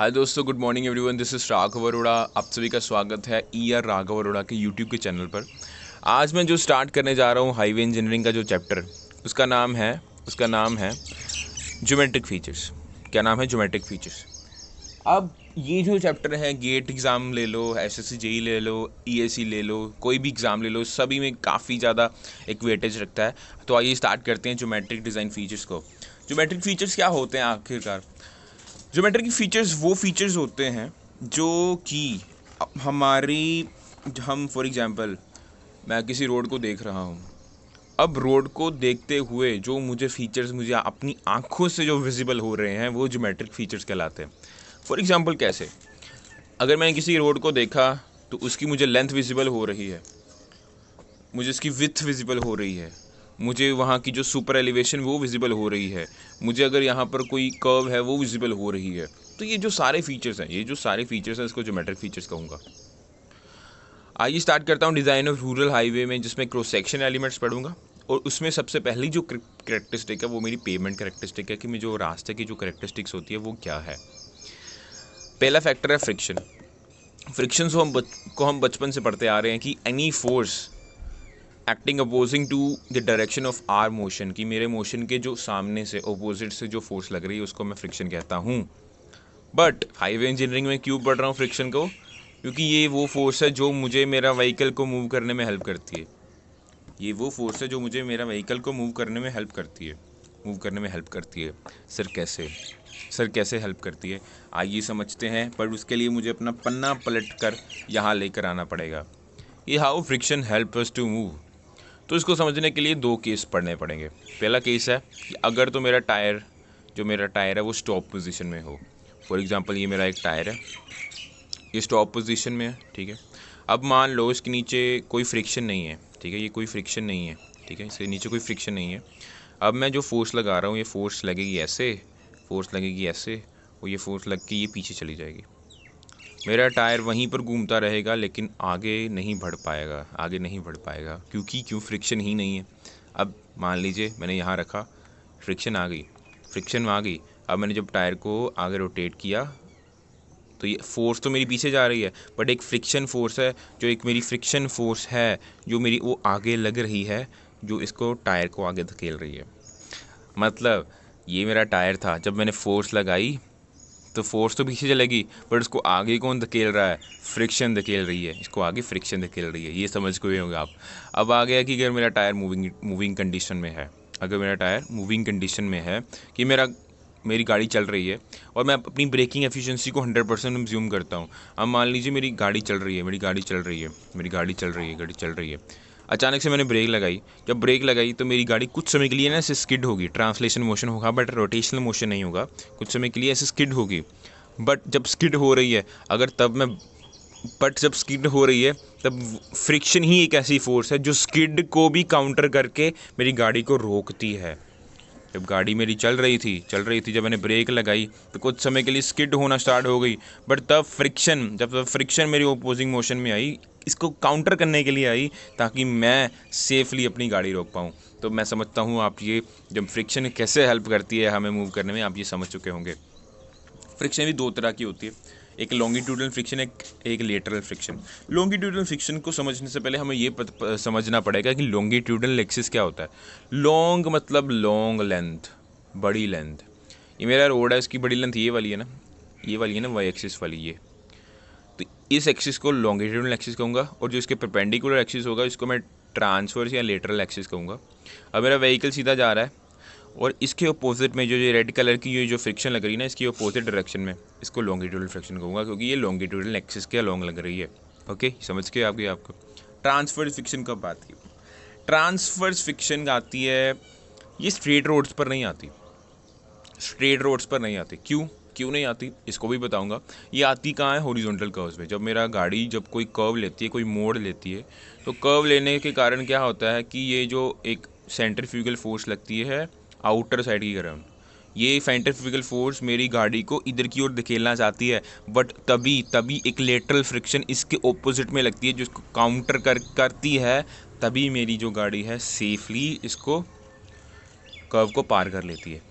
हाय दोस्तों, good morning everyone. This is Raghav Arora. आप सभी का स्वागत है राघव अरोड़ा के यूट्यूब के चैनल पर। आज मैं जो स्टार्ट करने जा रहा हूँ हाईवे इंजीनियरिंग का जो चैप्टर, उसका नाम है ज्योमेट्रिक फीचर्स। क्या नाम है? Geometric features. अब ये जो चैप्टर है, गेट एग्ज़ाम ले लो, एसएससी जेई ले लो, ईएसी ले लो, कोई भी एग्ज़ाम ले लो, सभी में काफ़ी ज़्यादा एक वेटेज रखता है। तो आइए स्टार्ट करते हैं ज्योमेट्रिक डिज़ाइन फीचर्स को। ज्योमेट्रिक फीचर्स क्या होते हैं आखिरकार? ज्योमेट्रिक फीचर्स वो फीचर्स होते हैं जो कि हम फॉर एग्जांपल, मैं किसी रोड को देख रहा हूँ। अब रोड को देखते हुए जो मुझे अपनी आँखों से जो विजिबल हो रहे हैं वो ज्योमेट्रिक फीचर्स कहलाते हैं। फॉर एग्जांपल कैसे? अगर मैंने किसी रोड को देखा तो उसकी मुझे लेंथ विजिबल हो रही है, मुझे इसकी विड्थ विजिबल हो रही है, मुझे वहाँ की जो सुपर एलिवेशन वो विजिबल हो रही है, मुझे अगर यहाँ पर कोई कर्व है वो विजिबल हो रही है। तो ये जो सारे फीचर्स हैं, इसको ज्योमेट्रिक फीचर्स कहूँगा। आइए स्टार्ट करता हूँ डिज़ाइन ऑफ रूरल हाईवे में, जिसमें क्रॉस सेक्शन एलिमेंट्स पढ़ूंगा। और उसमें सबसे पहली जो करेक्टरिस्टिक है वो मेरी पेमेंट करेक्टरिस्टिक है कि जो रास्ते की जो करेक्टरिस्टिक्स होती है वो क्या है। पहला फैक्टर है फ्रिक्शन। फ्रिक्शन को हम बचपन से पढ़ते आ रहे हैं कि any force acting opposing to the direction of our motion, कि मेरे मोशन के जो सामने से अपोजिट से जो फोर्स लग रही है उसको मैं फ्रिक्शन कहता हूँ। बट हाईवे इंजीनियरिंग में क्यों पढ़ रहा हूँ फ्रिक्शन को? क्योंकि ये वो फोर्स है जो मुझे मेरा व्हीकल को मूव करने में हेल्प करती है। सर कैसे हेल्प करती है? आइए समझते हैं, पर उसके लिए मुझे अपना पन्ना पलट कर यहाँ लेकर आना पड़ेगा। ये how friction help us to move. तो इसको समझने के लिए दो केस पढ़ने पड़ेंगे। पहला केस है कि अगर तो मेरा टायर है वो स्टॉप पोजीशन में हो। फॉर एग्जांपल, ये मेरा एक टायर है, ये स्टॉप पोजीशन में है, ठीक है। अब मान लो इसके नीचे कोई फ्रिक्शन नहीं है, ठीक है, ये कोई फ्रिक्शन नहीं है, ठीक है, इसके नीचे कोई फ्रिक्शन नहीं है। अब मैं जो फोर्स लगा रहा हूँ, ये फोर्स लगेगी ऐसे, और ये फोर्स लग के ये पीछे चली जाएगी। मेरा टायर वहीं पर घूमता रहेगा, लेकिन आगे नहीं बढ़ पाएगा। क्यों? फ्रिक्शन ही नहीं है। अब मान लीजिए मैंने यहाँ रखा, फ्रिक्शन आ गई। अब मैंने जब टायर को आगे रोटेट किया तो ये फोर्स तो मेरी पीछे जा रही है, बट एक फ्रिक्शन फोर्स है जो मेरी वो आगे लग रही है, जो इसको टायर को आगे धकेल रही है। मतलब ये मेरा टायर था, जब मैंने फोर्स लगाई तो फोर्स तो पीछे चलेगी, बट उसको आगे कौन धकेल रहा है? फ्रिक्शन धकेल रही है, इसको आगे फ्रिक्शन धकेल रही है। ये समझ गए होंगे आप। अब आ गया कि अगर मेरा टायर मूविंग कंडीशन में है, कि मेरी गाड़ी चल रही है और मैं अपनी ब्रेकिंग एफिशिएंसी को 100% ज्यूम करता हूँ। अब मान लीजिए मेरी गाड़ी चल रही है, अचानक से मैंने ब्रेक लगाई। जब ब्रेक लगाई तो मेरी गाड़ी कुछ समय के लिए ना ऐसे स्किड होगी, ट्रांसलेशन मोशन होगा बट रोटेशनल मोशन नहीं होगा। कुछ समय के लिए ऐसे स्किड होगी, बट जब स्किड हो रही है तब फ्रिक्शन ही एक ऐसी फोर्स है जो स्किड को भी काउंटर करके मेरी गाड़ी को रोकती है। जब गाड़ी मेरी चल रही थी, जब मैंने ब्रेक लगाई तो कुछ समय के लिए स्किड होना स्टार्ट हो गई, बट जब फ्रिक्शन मेरी ओपोजिंग मोशन में आई, इसको काउंटर करने के लिए आई, ताकि मैं सेफली अपनी गाड़ी रोक पाऊँ। तो मैं समझता हूँ आप ये जब फ्रिक्शन कैसे हेल्प करती है हमें मूव करने में, आप ये समझ चुके होंगे। फ्रिक्शन भी दो तरह की होती है, एक लॉन्गिट्यूडल फ्रिक्शन, एक लेटरल फ्रिक्शन। लॉन्गिट्यूडल फ्रिक्शन को समझने से पहले हमें ये समझना पड़ेगा कि लॉन्गिट्यूडल एक्सिस क्या होता है। लॉन्ग मतलब लॉन्ग लेंथ, बड़ी लेंथ। ये मेरा रोड है, इसकी बड़ी लेंथ ये वाली है ना, वाई एक्सिस वाली ये। तो इस एक्सिस को लॉन्गिट्यूडल एक्सिस कहूँगा, और जो इसके परपेंडिकुलर एक्सिस होगा इसको मैं ट्रांसवर्स या लेटरल एक्सिस कहूँगा। अब मेरा व्हीकल सीधा जा रहा है और इसके अपोजिट में जो ये रेड कलर की ये जो फ्रिक्शन लग रही है ना, इसकी अपोजिट डायरेक्शन में, इसको लॉन्गिट्यूडल फ्रिक्शन कहूँगा, क्योंकि ये लॉन्गिट्यूडल एक्सिस के अलॉन्ग लग रही है। ओके, समझ के आपको ट्रांसवर्स फ्रिक्शन कब आती है? ट्रांसवर्स फ्रिक्शन आती है, ये स्ट्रेट रोड्स पर नहीं आती। क्यों नहीं आती इसको भी बताऊंगा। ये आती कहाँ है? हॉरिजॉन्टल कर्व्स में। जब मेरा गाड़ी कोई कर्व लेती है, कोई मोड़ लेती है, तो कर्व लेने के कारण क्या होता है कि ये जो एक सेंट्रीफ्यूगल फोर्स लगती है आउटर साइड की तरफ, ये सेंट्रीफ्यूगल फोर्स मेरी गाड़ी को इधर की ओर धकेलना चाहती है, बट तभी एक लेटरल फ्रिक्शन इसके ऑपोजिट में लगती है जो इसको काउंटर करती है। तभी मेरी जो गाड़ी है सेफली इसको कर्व को पार कर लेती है।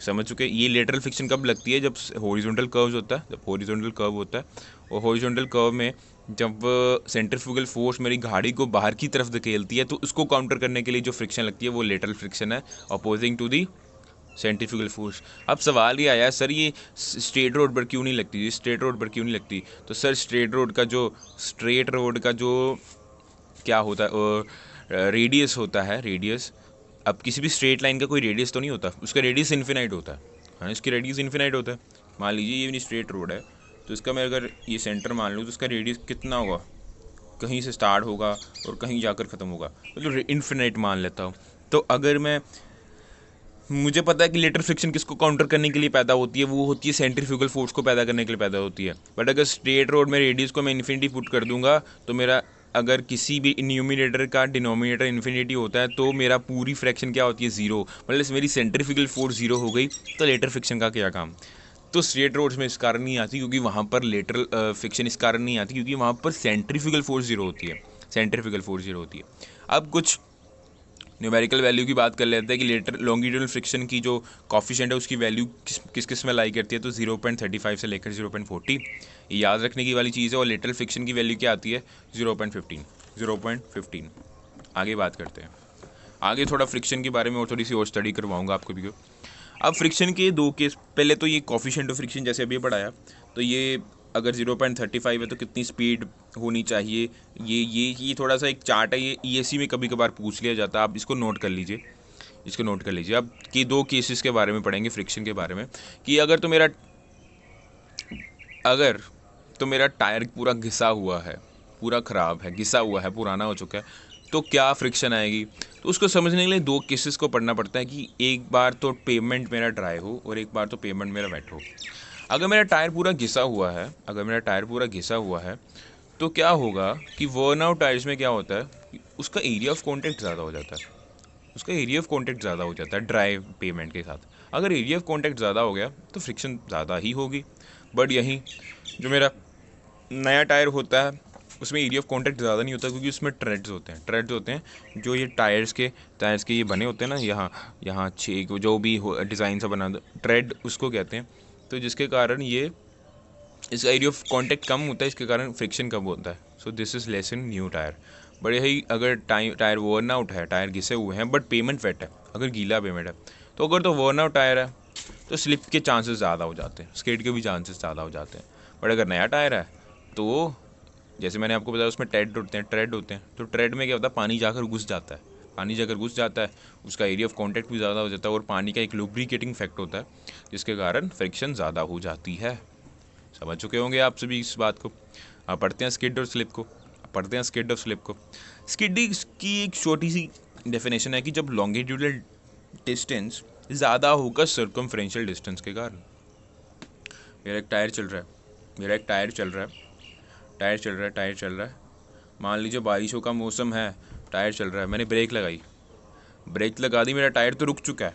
समझ चुके। ये लेटरल फ्रिक्शन कब लगती है? जब हॉरिजॉन्टल कर्व होता है, जब हॉरिजॉन्टल कर्व होता है और हॉरिजॉन्टल कर्व में जब सेंट्रीफ्यूगल फोर्स मेरी गाड़ी को बाहर की तरफ धकेलती है तो उसको काउंटर करने के लिए जो फ्रिक्शन लगती है वो लेटरल फ्रिक्शन है, opposing to the centrifugal force. अब सवाल ये आया, सर ये स्ट्रेट रोड पर क्यों नहीं लगती? ये स्ट्रेट रोड पर क्यों नहीं लगती? तो सर स्ट्रेट रोड का जो क्या होता है, रेडियस होता है, रेडियस। अब किसी भी स्ट्रेट लाइन का कोई रेडियस तो नहीं होता, उसका रेडियस इन्फिनाइट होता है, हाँ, इसकी रेडियस इन्फिनाइट होता है। मान लीजिए ये मेरी स्ट्रेट रोड है, तो इसका मैं अगर ये सेंटर मान लूँ तो इसका रेडियस कितना होगा? कहीं से स्टार्ट होगा और कहीं जाकर ख़त्म होगा, मतलब इन्फिनाइट मान लेता हूँ। तो अगर मुझे पता है कि लेटरल फ्रिक्शन किसको काउंटर करने के लिए पैदा होती है, वो होती है सेंट्रीफ्यूगल फोर्स को पैदा करने के लिए पैदा होती है। बट अगर स्ट्रेट रोड में रेडियस को मैं इन्फिनिटी पुट कर दूंगा तो मेरा, अगर किसी भी न्यूमिनेटर का डिनोमिनेटर इन्फिनिटी होता है तो मेरा पूरी फ्रैक्शन क्या होती है? ज़ीरो। मतलब मेरी सेंट्रीफ्यूगल फोर्स ज़ीरो हो गई, तो लेटरल फ्रिक्शन का क्या काम? तो स्ट्रेट रोड्स में इस कारण नहीं आती क्योंकि वहाँ पर लेटरल फ्रिक्शन इस कारण नहीं आती क्योंकि वहाँ पर सेंट्रीफ्यूगल फोर्स ज़ीरो होती है, सेंट्रीफ्यूगल फोर्स ज़ीरो होती है। अब कुछ न्यूमेरिकल वैल्यू की बात कर लेते हैं कि लेटर लॉन्गिट्यूडनल फ्रिक्शन की जो कॉफिशिएंट है उसकी वैल्यू किस में लाई करती है, तो 0.35 से लेकर 0.40, ये याद रखने की वाली चीज़ है। और लेटरल फ्रिक्शन की वैल्यू क्या आती है? 0.15। आगे बात करते हैं, आगे थोड़ा फ्रिक्शन के बारे में और थोड़ी सी और स्टडी करवाऊंगा आपको भी। अब फ्रिक्शन के दो केस, पहले तो ये कॉफिशिएंट ऑफ फ्रिक्शन जैसे अभी पढ़ाया, तो ये अगर 0.35 है तो कितनी स्पीड होनी चाहिए, ये थोड़ा सा एक चार्ट है, ये ESC में कभी कभार पूछ लिया जाता है, आप इसको नोट कर लीजिए, इसको नोट कर लीजिए। अब कि दो केसेस के बारे में पढ़ेंगे फ्रिक्शन के बारे में, कि अगर तो मेरा टायर पूरा घिसा हुआ है, पूरा ख़राब है, घिसा हुआ है, पुराना हो चुका है, तो क्या फ्रिक्शन आएगी? तो उसको समझने के लिए दो केसेस को पढ़ना पड़ता है कि एक बार तो पेमेंट मेरा ड्राई हो और एक बार तो पेमेंट मेरा वेट हो। अगर मेरा टायर पूरा घिसा हुआ है, तो क्या होगा कि वर्न आउट टायर्स में क्या होता है कि उसका एरिया ऑफ कॉन्टैक्ट ज़्यादा हो जाता है, ड्राई पेमेंट के साथ। अगर एरिया ऑफ कॉन्टैक्ट ज़्यादा हो गया तो फ्रिक्शन ज़्यादा ही होगी। बट यहीं जो मेरा नया टायर होता है उसमें एरिया ऑफ कॉन्टैक्ट ज़्यादा नहीं होता क्योंकि उसमें ट्रेड्स होते हैं जो ये टायर्स के ये बने होते हैं ना, यहाँ 6 जो भी डिज़ाइन सा बना, ट्रेड उसको कहते हैं। तो जिसके कारण ये इसका एरिया ऑफ कॉन्टैक्ट कम होता है, इसके कारण फ्रिक्शन कम होता है। So this is less in new tyre. But यही अगर टायर वर्न आउट है, टायर घिसे हुए हैं बट पेमेंट वेट है, अगर गीला पेमेंट है, तो अगर तो वर्न आउट टायर है तो स्लिप के चांसेस ज़्यादा हो जाते हैं, स्किड के भी चांसेस ज़्यादा हो जाते हैं। बट अगर नया टायर है तो जैसे मैंने आपको बताया उसमें ट्रेड होते हैं, तो ट्रेड में क्या होता है, पानी जाकर घुस जाता है, उसका एरिया ऑफ कॉन्टैक्ट भी ज़्यादा हो जाता है और पानी का एक लुब्रिकेटिंग इफेक्ट होता है जिसके कारण फ्रिक्शन ज़्यादा हो जाती है। समझ चुके होंगे आप सभी इस बात को। आप पढ़ते हैं स्किड और स्लिप को। स्किड की एक छोटी सी डेफिनेशन है कि जब लॉन्गिट्यूडल डिस्टेंस ज़्यादा होगा सर्कमफ्रेंशियल डिस्टेंस के कारण। मेरा एक टायर चल रहा है, मान लीजिए बारिशों का मौसम है, टायर चल रहा है, मैंने ब्रेक लगा दी, मेरा टायर तो रुक चुका है।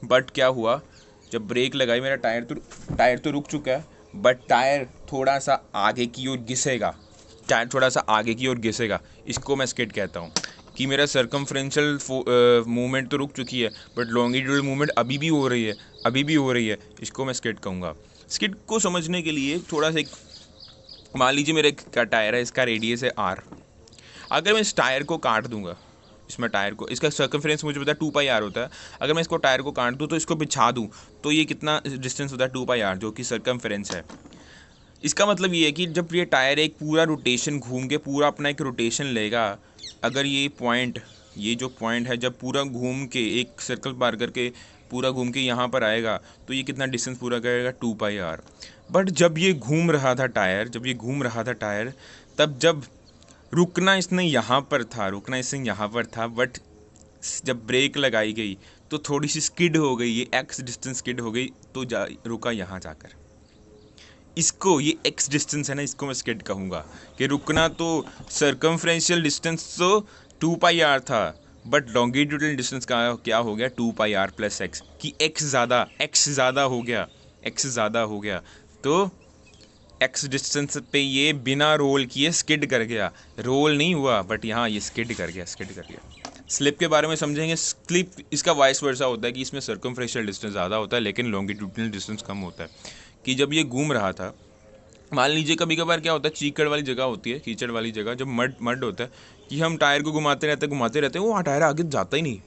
बट क्या हुआ, जब ब्रेक लगाई मेरा टायर तो रुक चुका है, बट टायर थोड़ा सा आगे की ओर घिसेगा, इसको मैं स्किड कहता हूँ। कि मेरा सर्कमफ्रेंशियल मूवमेंट तो रुक चुकी है बट लॉन्गिट्यूडल मूवमेंट अभी भी हो रही है, इसको मैं स्किड कहूँगा। स्किड को समझने के लिए थोड़ा सा, मान लीजिए मेरा एक टायर है, इसका रेडियस है R। अगर मैं इस टायर को काट दूंगा, इसका सर्कमफ्रेंस मुझे पता है 2πr होता है, अगर मैं इसको टायर को काट दूँ तो इसको बिछा दूँ तो ये कितना डिस्टेंस होता है 2πr, जो कि सर्कमफ्रेंस है। इसका मतलब ये है कि जब ये टायर एक पूरा रोटेशन घूम के पूरा अपना एक रोटेशन लेगा, अगर ये जो पॉइंट है जब पूरा घूम के एक सर्कल पार करके पूरा घूम के यहाँ पर आएगा तो ये कितना डिस्टेंस पूरा करेगा 2πr। बट जब ये घूम रहा था टायर, तब जब रुकना इसने यहाँ पर था, बट जब ब्रेक लगाई गई तो थोड़ी सी स्किड हो गई, ये x डिस्टेंस स्किड हो गई तो रुका यहाँ जाकर। इसको, ये x डिस्टेंस है ना, इसको मैं स्किड कहूँगा कि रुकना तो सर्कमफ्रेंशियल डिस्टेंस तो 2πr था, बट लॉन्गिट्यूडल डिस्टेंस का क्या हो गया 2πr + x, कि x ज़्यादा हो गया तो x डिस्टेंस पे ये बिना रोल किए स्किड कर गया, रोल नहीं हुआ बट यहाँ ये स्किड कर गया। स्लिप के बारे में समझेंगे। स्लिप इसका वाइस वर्सा होता है कि इसमें सर्कमफ्रेंशियल डिस्टेंस ज़्यादा होता है लेकिन लॉन्गिट्यूडिनल डिस्टेंस कम होता है। कि जब ये घूम रहा था, मान लीजिए कभी कभार क्या होता है, चीकड़ वाली जगह होती है, कीचड़ वाली जगह, जब मड मड होता है कि हम टायर को घुमाते रहते हैं, वो टायर आगे जाता ही नहीं।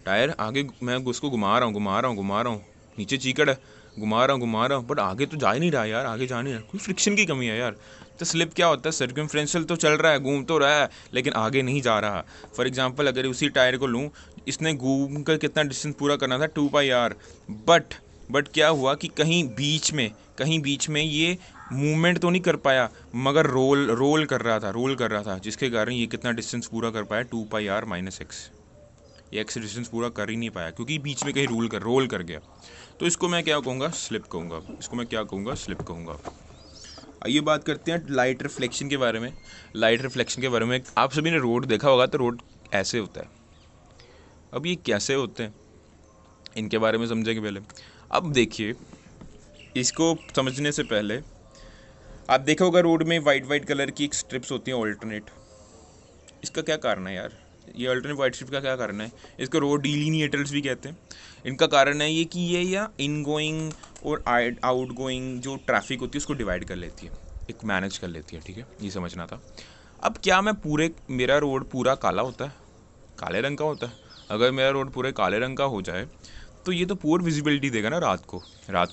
टायर आगे, मैं उसको घुमा रहा हूँ, नीचे चीकड़ है, घुमा रहा हूँ, बट आगे तो जा ही नहीं रहा यार, आगे जा नहीं रहा, कोई फ्रिक्शन की कमी है यार। तो स्लिप क्या होता है, सर्कमफ्रेंशियल तो चल रहा है, घूम तो रहा है, लेकिन आगे नहीं जा रहा। फॉर एग्जांपल अगर उसी टायर को लूँ, इसने घूम कर कितना डिस्टेंस पूरा करना था, 2πr, बट क्या हुआ कि कहीं बीच में ये मूवमेंट तो नहीं कर पाया, मगर रोल कर रहा था, जिसके कारण ये कितना डिस्टेंस पूरा कर पाया, 2πr - x। ये एक्स डिस्टेंस पूरा कर ही नहीं पाया क्योंकि बीच में कहीं रोल कर गया। तो इसको मैं क्या कहूँगा, स्लिप कहूँगा। आइए बात करते हैं लाइट रिफ्लेक्शन के बारे में। आप सभी ने रोड देखा होगा, तो रोड ऐसे होता है। अब ये कैसे होते हैं, इनके बारे में समझेंगे पहले। अब देखिए, इसको समझने से पहले आप देखा होगा रोड में वाइट कलर की एक स्ट्रिप्स होती हैं ऑल्टरनेट। इसका क्या कारण है यार, ये अल्टरनेट वाइट स्ट्रिप का क्या कारण है? इसको रोड डिलीनिएटर्स भी कहते हैं। इनका कारण है ये कि ये या इनगोइंग और आउट गोइंग जो ट्रैफिक होती है उसको डिवाइड कर लेती है, एक मैनेज कर लेती है, ठीक है, ये समझना था। अब क्या मेरा रोड पूरा काला होता है, काले रंग का होता है? अगर मेरा रोड पूरे काले रंग का हो जाए तो ये तो पुअर विजिबिलिटी देगा ना रात को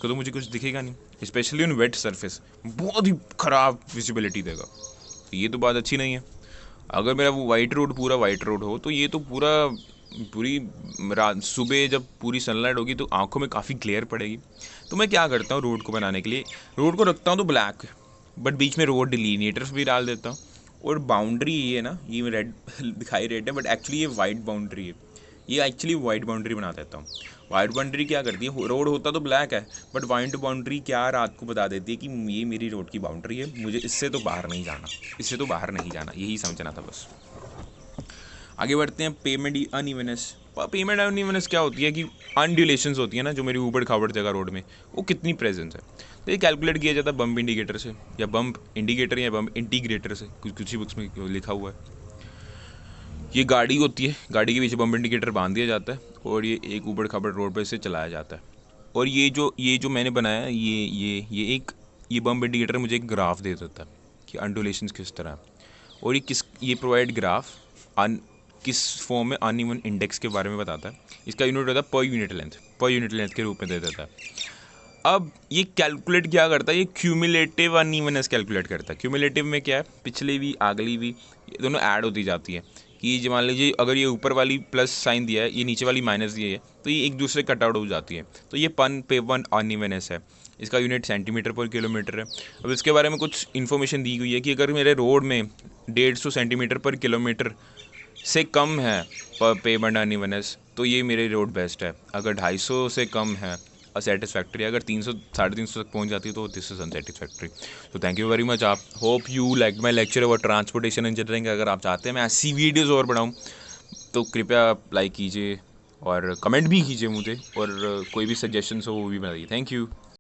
तो मुझे कुछ दिखेगा नहीं, स्पेशली ऑन वेट सरफेस बहुत ही ख़राब विजिबिलिटी देगा। ये तो बात अच्छी नहीं है। अगर मेरा वो पूरा वाइट रोड हो तो ये तो पूरी रात, सुबह जब पूरी सनलाइट होगी तो आंखों में काफ़ी ग्लेयर पड़ेगी। तो मैं क्या करता हूँ, रोड को बनाने के लिए रोड को रखता हूँ तो ब्लैक, बट बीच में रोड डिलीनिएटर्स भी डाल देता हूँ। और बाउंड्री ये है ना, ये रेड दिखाई रेड है बट एक्चुअली ये वाइट बाउंड्री है, ये एक्चुअली वाइट बाउंड्री बना देता हूँ। वाइट बाउंड्री क्या करती है, रोड होता तो ब्लैक है बट वाइट बाउंड्री क्या रात को बता देती है कि ये मेरी रोड की बाउंड्री है, मुझे इससे तो बाहर नहीं जाना, यही समझना था बस। आगे बढ़ते हैं, पेमेंट अनइवननेस क्या होती है कि अनड्यूलेशंस होती है ना, जो मेरी ऊबड़ खाबड़ जगह रोड में वो कितनी प्रेजेंस है। तो ये कैलकुलेट किया जाता है बम्प इंडिकेटर से, या बम्प इंडिकेटर या बम्प इंटीग्रेटर से, कुछ ही बुक्स में लिखा हुआ है। ये गाड़ी होती है, गाड़ी के पीछे बम्प इंडिकेटर बांध दिया जाता है और ये एक ऊबड़ खाबड़ रोड पर से चलाया जाता है। और ये जो मैंने बनाया है, ये बम्प इंडिकेटर मुझे एक ग्राफ दे देता है कि अनड्यूलेशंस किस तरह है। और ये प्रोवाइड ग्राफ किस फॉर्म में अनइवन इंडेक्स के बारे में बताता है। इसका यूनिट होता है पर यूनिट लेंथ के रूप में दे देता है। अब ये कैलकुलेट क्या करता है, ये क्यूमुलेटिव अनइवननेस कैलकुलेट करता है। क्यूमुलेटिव में क्या है, पिछले भी अगली भी ये दोनों ऐड होती जाती है। कि मान लीजिए अगर ये ऊपर वाली प्लस साइन दिया है, ये नीचे वाली माइनस दिया है, तो ये एक दूसरे कट आउट हो जाती है। तो ये वन अनइवननेस है। इसका यूनिट सेंटीमीटर पर किलोमीटर है। अब इसके बारे में कुछ इन्फॉर्मेशन दी हुई है कि अगर मेरे रोड में 150 सेंटीमीटर पर किलोमीटर से कम है पेमेंट अनइवननेस, तो ये मेरे रोड बेस्ट है। अगर 250 से कम है असेटिस्फैक्ट्री, अगर 300 350 तक पहुंच जाती है तो दिस इज अनसेटिस्फैक्ट्री। तो थैंक यू वेरी मच। आप hope you like my lecture over transportation engineering. अगर आप चाहते हैं मैं ऐसी वीडियोज़ और बनाऊँ तो कृपया लाइक कीजिए और कमेंट भी कीजिए मुझे, और कोई भी सजेशंस हो वो भी बताइए। Thank you.